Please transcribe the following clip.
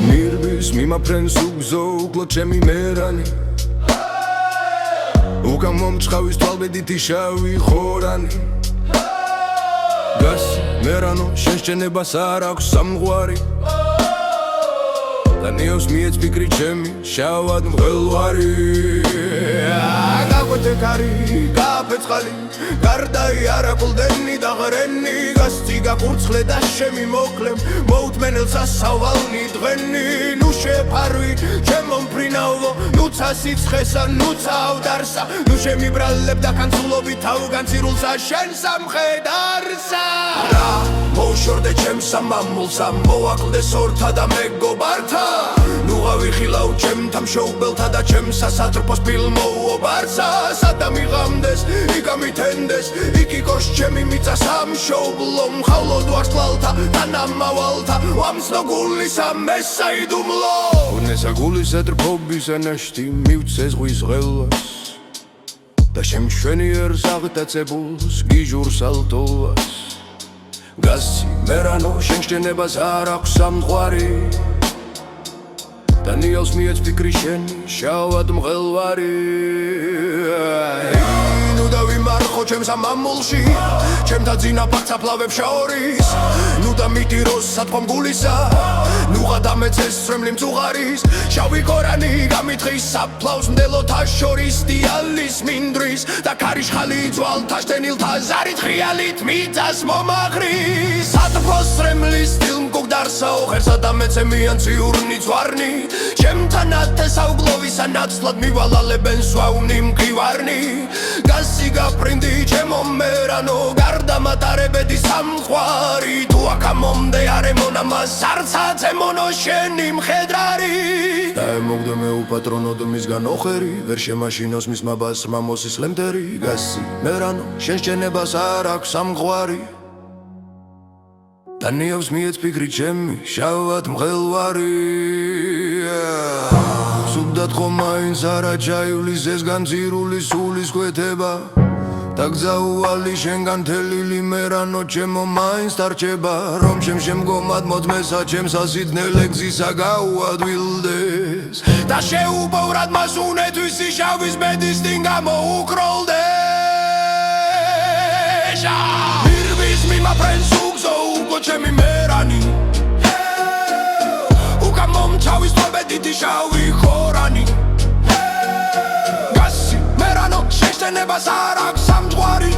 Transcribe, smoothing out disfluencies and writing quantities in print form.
Mirbis მიმაფრენს უგზო უკლოდ ჩემი მერანი უკან მომწყავის თვალბედითი შავი ხორანი გას მერანო შენშენებას არ აქვს სამღვარი და ნიოს მიეც ფიქრი ჩემი შავად მღელვარი გაგვეთე კარი გაფეწყალი გარდაი არაკლდენი და ღრენი გასცი გაკურცხლე და შემიმოკლემ მოუთმენელს ასავალნი დღენი ნუ შეფარვი ჩემო მფრინავო ნუცა სიცხესა ნუცა ავდარსა ნუ შემიბრალებ და კანცულობით თავგანცირულსა შენ სამხედარსა რა მოუშორდე ჩემსა მამულსა მოაკლდეს ორთა და მეგობართა ნუ გავიხილავ ჩემთა მშობელთა და ჩემსა სატრფოს ფილმოუბარსა სადა მიღამდეს იგამითენდეს იქი კოშ ჩემი მიწა სამშობლო მხავლოდ ვარსკვლალთა თანამავალთა ვამცნო გულისა მესაიდუმლო უნესა გულისა ტრფობისა ნაშთი მივცე ზღვის ღელვას და შემშვენიერს აღტაცებულს გიჟურს ალტოვას გასცი მერანო შენშენებას არ აქვს სამღვარი და ნიოს მიეც ფიქრი შენი შავად მღელვარი ნუ დავიმარხო ჩემსა მამულში ჩემთა ძინაფართ საფლავებს შაორის ნუ დამიტიროს სათქვამ გულისა ნუ გადამეცეს სრემლი მწუღარის შავი კორანი გამითხის საფლავს მდელოთა შორის დიალის მინდრის და ქარიშხალი ძვალთა შთენილთა ზარით ხიალით მიწას მომახრის სათქვას სრემლის დილმკუგდარსა ოხერსა დამეცემიან ციურნი ძვარნი ჩემთან ათესავგლოვისა ნაცვლად მივალალებენ სვავნი მყივარნი გასი გაფრინდი ჩემო მერანო გარდა მატარებედი სამხვარი თუ აკამომდე არემონამას არცაც ემონო შენი მხედრარი და ემოგდე მე უპატრონოდ მისგან ოხერი ვერ შემაშინოს მის მაბას მამოსის ლემდერი გასი მერანო შენშენებას არ აქვს სამღვარი და ნიოს მიეც ფიქრი ჩემი შავად მღელვარი სუდად ხომ მაინც არა ჩაივლის ეს განძირული სულის კვეთება და გზაუვალი შენგან თელილი მერანო ჩემო მაინც დარჩება რომ ჩემ შემგომად მოძმესა ჩემს ასიდნელე გზისა გაუადვილდეს და შეუბოვრად მას უნეთვისი შავის ბედის დინ გამოუკროლდეს მირვის მიმაფრენს უგზო უკლოდ ჩემი მერანი უკან მომჩავის თვალბედითი შავი ხორანი გასცი მერანო შენშენებას არ აქვს სამძღვარი